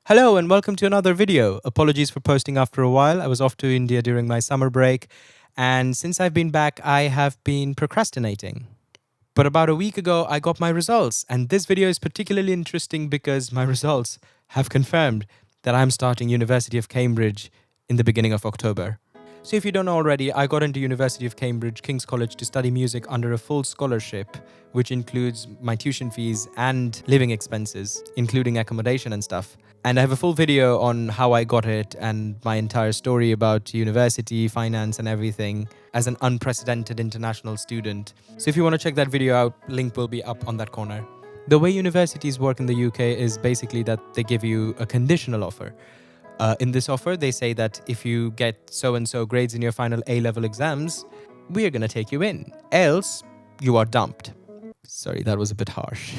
Hello and welcome to another video. Apologies for posting after a while. I was off to India during my summer break, and since I've been back, I have been procrastinating. But about a week ago, I got my results, and this video is particularly interesting because my results have confirmed that I'm starting University of Cambridge in the beginning of October. So if you don't know already, I got into University of Cambridge, King's College to study music under a full scholarship, which includes my tuition fees and living expenses, including accommodation and stuff. And I have a full video on how I got it and my entire story about university, finance and everything as an unprecedented international student. So if you want to check that video out, link will be up on that corner. The way universities work in the UK is basically that they give you a conditional offer. In this offer, they say that if you get so-and-so grades in your final A-level exams, we are going to take you in. Else, you are dumped. Sorry, that was a bit harsh.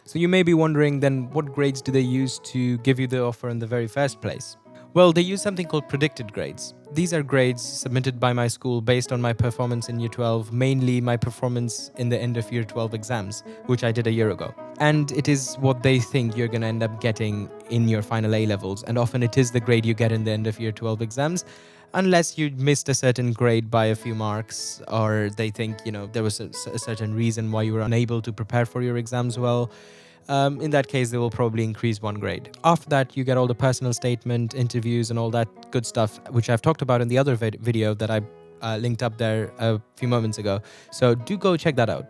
So you may be wondering then what grades do they use to give you the offer in the very first place? Well, they use something called predicted grades. These are grades submitted by my school based on my performance in Year 12, mainly my performance in the end of Year 12 exams, which I did a year ago. And it is what they think you're going to end up getting in your final A-levels, and often it is the grade you get in the end of Year 12 exams, unless you missed a certain grade by a few marks, or they think, there was a certain reason why you were unable to prepare for your exams well. In that case, they will probably increase one grade. After that, you get all the personal statement, interviews, and all that good stuff, which I've talked about in the other video that I linked up there a few moments ago. So do go check that out.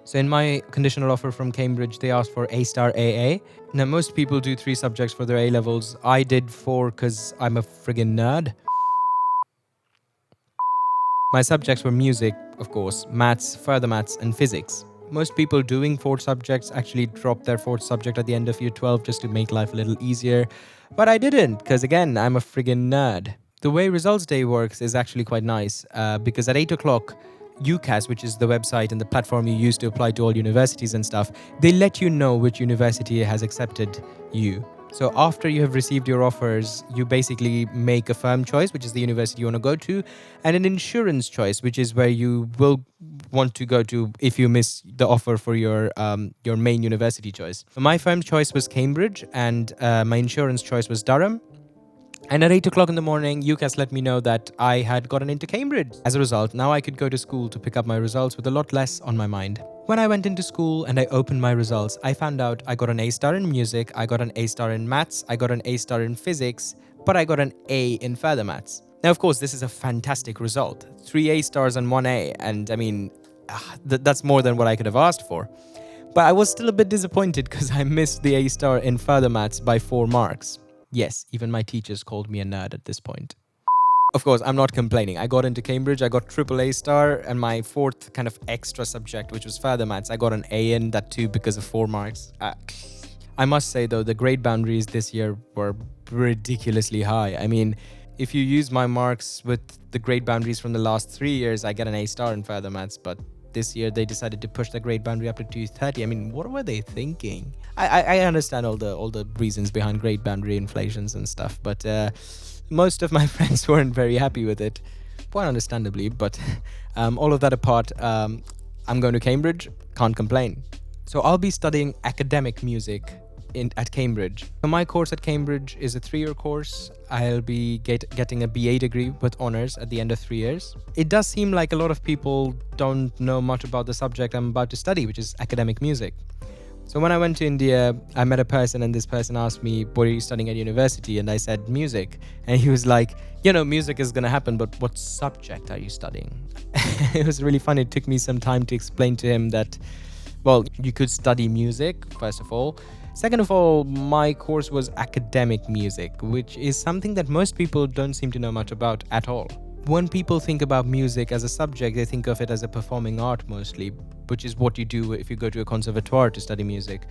So in my conditional offer from Cambridge, they asked for A-star AA. Now, most people do 3 subjects for their A-levels. I did 4 because I'm a friggin' nerd. My subjects were music, of course, maths, further maths, and physics. Most people doing 4 subjects actually drop their 4th subject at the end of Year 12 just to make life a little easier. But I didn't, because again, I'm a friggin' nerd. The way results day works is actually quite nice, because at 8 o'clock, UCAS, which is the website and the platform you use to apply to all universities and stuff, they let you know which university has accepted you. So after you have received your offers, you basically make a firm choice, which is the university you want to go to, and an insurance choice, which is where you will want to go to if you miss the offer for your main university choice. My firm choice was Cambridge, and my insurance choice was Durham. And at 8 o'clock in the morning, UCAS let me know that I had gotten into Cambridge. As a result, now I could go to school to pick up my results with a lot less on my mind. When I went into school and I opened my results, I found out I got an A-star in music, I got an A-star in maths, I got an A-star in physics, but I got an A in further maths. Now, of course, this is a fantastic result. 3 A-stars and 1 A, and I mean, that's more than what I could have asked for. But I was still a bit disappointed because I missed the A-star in further maths by 4 marks. Yes, even my teachers called me a nerd at this point. Of course, I'm not complaining. I got into Cambridge, I got triple A-star, and my 4th kind of extra subject, which was further maths, I got an A in that too because of 4 marks. I must say though, the grade boundaries this year were ridiculously high. I mean, if you use my marks with the grade boundaries from the last 3 years, I get an A-star in further maths, but this year they decided to push the grade boundary up to 230. I mean, what were they thinking? I understand all the reasons behind grade boundary inflations and stuff, but most of my friends weren't very happy with it, quite understandably. But all of that apart, I'm going to Cambridge, can't complain. So I'll be studying academic music at Cambridge. So my course at Cambridge is a 3-year course. I'll be getting a BA degree with honours at the end of 3 years. It does seem like a lot of people don't know much about the subject I'm about to study, which is academic music. So when I went to India, I met a person, and this person asked me, what are you studying at university? And I said, music. And he was like, music is going to happen, but what subject are you studying? It was really funny. It took me some time to explain to him that, well, you could study music, first of all. Second of all, my course was academic music, which is something that most people don't seem to know much about at all. When people think about music as a subject, they think of it as a performing art mostly, which is what you do if you go to a conservatoire to study music.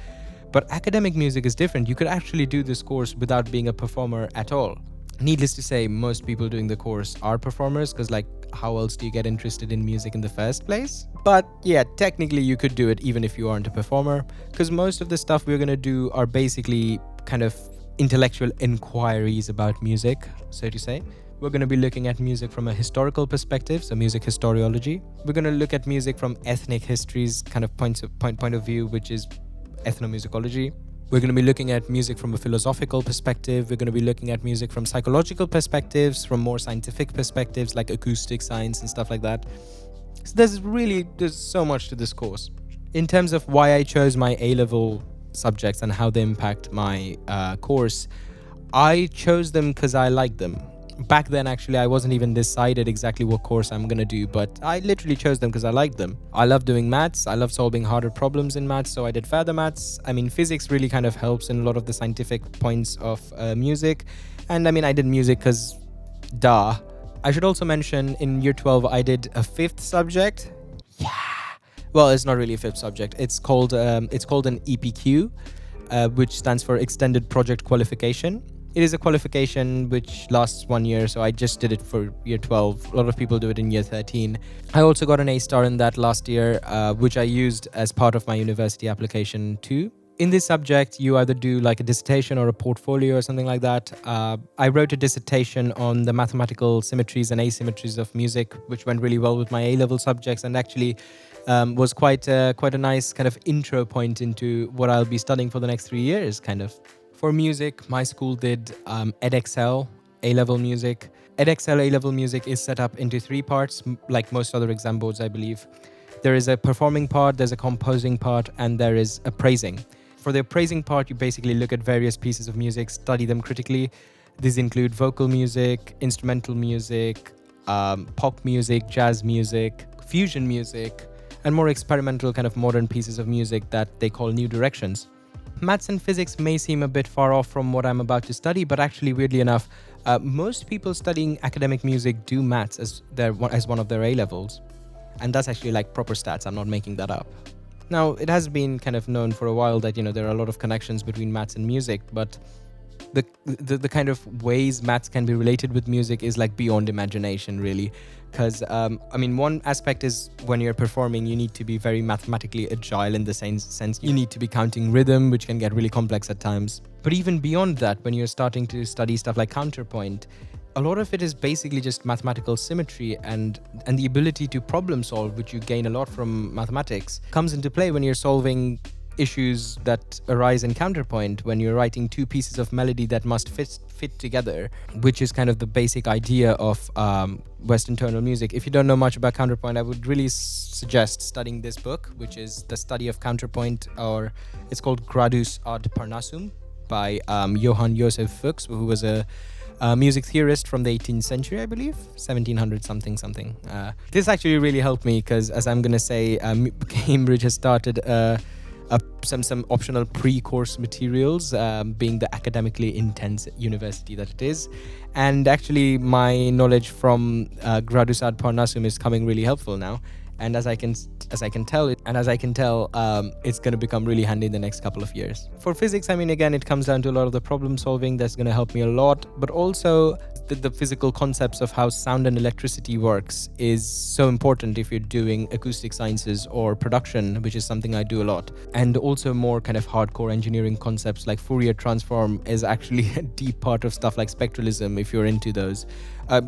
But academic music is different. You could actually do this course without being a performer at all. Needless to say, most people doing the course are performers, because how else do you get interested in music in the first place? But yeah, technically you could do it even if you aren't a performer, because most of the stuff we're going to do are basically kind of intellectual inquiries about music, so to say. We're going to be looking at music from a historical perspective, so music historiology. We're going to look at music from ethnic histories kind of point of view, which is ethnomusicology. We're going to be looking at music from a philosophical perspective. We're going to be looking at music from psychological perspectives, from more scientific perspectives like acoustic science and stuff like that. So there's so much to this course. In terms of why I chose my A-level subjects and how they impact my course, I chose them because I like them. Back then, actually, I wasn't even decided exactly what course I'm going to do, but I literally chose them because I liked them. I love doing maths. I love solving harder problems in maths, so I did further maths. I mean, physics really kind of helps in a lot of the scientific points of music. And I mean, I did music because, duh. I should also mention in year 12, I did a fifth subject. Yeah. Well, it's not really a fifth subject. It's called an EPQ, which stands for Extended Project Qualification. It is a qualification which lasts 1 year, so I just did it for year 12. A lot of people do it in year 13. I also got an A star in that last year, which I used as part of my university application too. In this subject, you either do like a dissertation or a portfolio or something like that. I wrote a dissertation on the mathematical symmetries and asymmetries of music, which went really well with my A-level subjects, and actually was quite a nice kind of intro point into what I'll be studying for the next 3 years, kind of. For music, my school did edXL A-level music. edXL A-level music is set up into 3 parts, like most other exam boards, I believe. There is a performing part, there's a composing part, and there is appraising. For the appraising part, you basically look at various pieces of music, study them critically. These include vocal music, instrumental music, pop music, jazz music, fusion music, and more experimental kind of modern pieces of music that they call new directions. Maths and physics may seem a bit far off from what I'm about to study, but actually, weirdly enough, most people studying academic music do maths as one of their A-levels. And that's actually like proper stats. I'm not making that up. Now, it has been kind of known for a while that, there are a lot of connections between maths and music, but the kind of ways maths can be related with music is like beyond imagination, really. Because, one aspect is when you're performing, you need to be very mathematically agile in the sense you need to be counting rhythm, which can get really complex at times. But even beyond that, when you're starting to study stuff like counterpoint, a lot of it is basically just mathematical symmetry and the ability to problem solve, which you gain a lot from mathematics, comes into play when you're solving issues that arise in counterpoint, when you're writing 2 pieces of melody that must fit together, which is kind of the basic idea of Western tonal music. If you don't know much about counterpoint, I would really suggest studying this book, which is The Study of Counterpoint, or it's called Gradus ad Parnassum by Johann Joseph Fuchs, who was a music theorist from the 18th century, I believe, 1700 something. This actually really helped me because, as I'm going to say, Cambridge has started some optional pre-course materials, being the academically intense university that it is. And actually, my knowledge from Gradus ad Parnassum is coming really helpful now. And as I can tell, it's going to become really handy in the next couple of years. For physics, again, it comes down to a lot of the problem solving that's going to help me a lot, but also the physical concepts of how sound and electricity works is so important if you're doing acoustic sciences or production, which is something I do a lot. And also more kind of hardcore engineering concepts like Fourier transform is actually a deep part of stuff like spectralism if you're into those.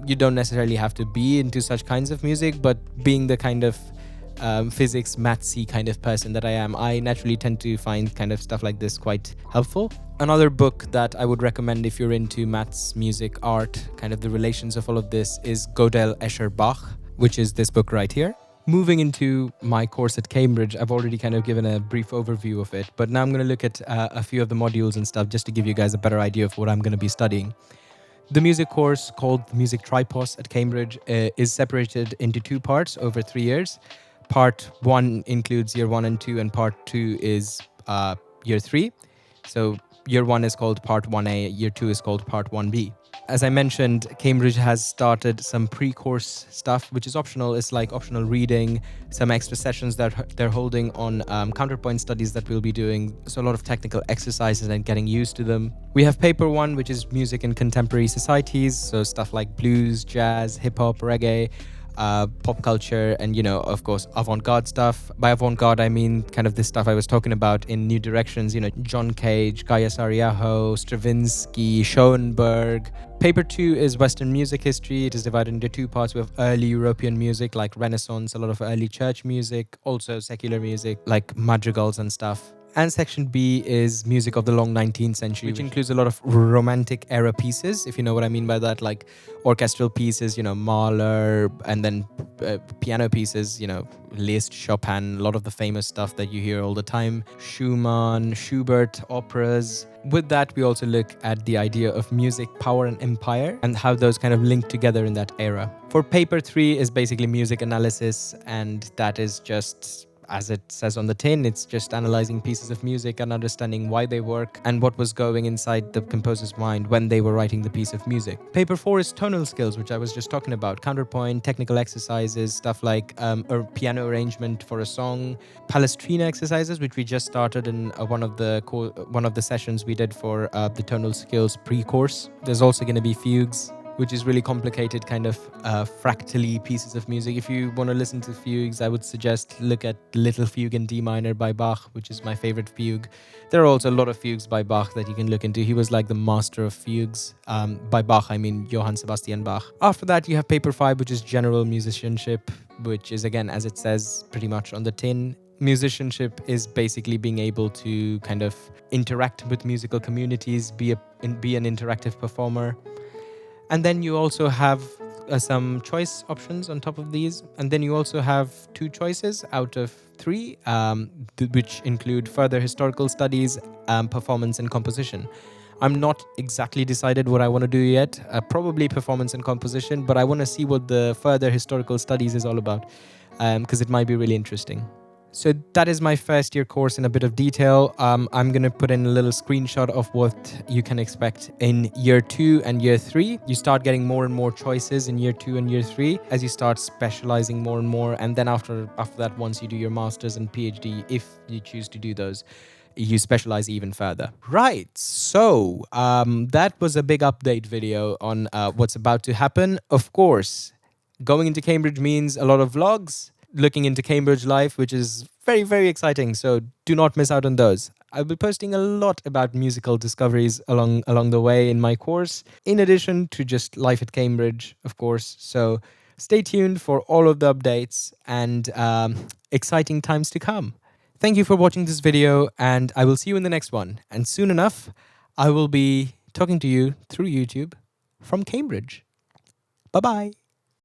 You don't necessarily have to be into such kinds of music, but being the kind of physics, mathsy kind of person that I am, I naturally tend to find kind of stuff like this quite helpful. Another book that I would recommend if you're into maths, music, art, kind of the relations of all of this, is Gödel, Escher, Bach, which is this book right here. Moving into my course at Cambridge, I've already kind of given a brief overview of it, but now I'm going to look at a few of the modules and stuff just to give you guys a better idea of what I'm going to be studying. The music course, called Music Tripos at Cambridge, is separated into 2 parts over 3 years. Part 1 includes year 1 and 2, and part 2 is year 3. So year 1 is called part 1A, year 2 is called part 1B. As I mentioned, Cambridge has started some pre-course stuff, which is optional. It's like optional reading, some extra sessions that they're holding on counterpoint studies that we'll be doing. So a lot of technical exercises and getting used to them. We have paper 1, which is music in contemporary societies. So stuff like blues, jazz, hip hop, reggae, pop culture, and of course avant-garde stuff. By avant-garde I mean kind of this stuff I was talking about in New Directions, John Cage, Kaya Sariaho, Stravinsky, Schoenberg. Paper 2 is Western music history. It is divided into 2 parts. We have early European music like Renaissance, a lot of early church music, also secular music like madrigals and stuff. And section B is music of the long 19th century, which includes a lot of romantic era pieces, if you know what I mean by that, like orchestral pieces, Mahler, and then piano pieces, Liszt, Chopin, a lot of the famous stuff that you hear all the time, Schumann, Schubert, operas. With that, we also look at the idea of music, power, and empire, and how those kind of link together in that era. For paper 3 is basically music analysis, and that is just, as it says on the tin, it's just analyzing pieces of music and understanding why they work and what was going inside the composer's mind when they were writing the piece of music. Paper 4 is tonal skills, which I was just talking about, counterpoint, technical exercises, stuff like a piano arrangement for a song, Palestrina exercises, which we just started in one of the sessions we did for the tonal skills pre-course. There's also going to be fugues, which is really complicated kind of fractally pieces of music. If you want to listen to fugues, I would suggest look at Little Fugue in D minor by Bach, which is my favorite fugue. There are also a lot of fugues by Bach that you can look into. He was like the master of fugues. By Bach, I mean Johann Sebastian Bach. After that, you have paper 5, which is general musicianship, which is, again, as it says pretty much on the tin, musicianship is basically being able to kind of interact with musical communities, be an interactive performer. And then you also have some choice options on top of these. And then you also have 2 choices out of 3, which include further historical studies, performance, and composition. I'm not exactly decided what I want to do yet. Probably performance and composition, but I want to see what the further historical studies is all about, because it might be really interesting. So that is my first year course in a bit of detail. I'm going to put in a little screenshot of what you can expect in year 2 and year 3. You start getting more and more choices in year 2 and year 3 as you start specializing more and more. And then after that, once you do your master's and PhD, if you choose to do those, you specialize even further. Right, so that was a big update video on what's about to happen. Of course, going into Cambridge means a lot of vlogs, looking into Cambridge life, which is very, very exciting. So do not miss out on those. I'll be posting a lot about musical discoveries along the way in my course, in addition to just life at Cambridge, of course. So stay tuned for all of the updates and exciting times to come. Thank you for watching this video, and I will see you in the next one. And soon enough, I will be talking to you through YouTube from Cambridge. Bye-bye.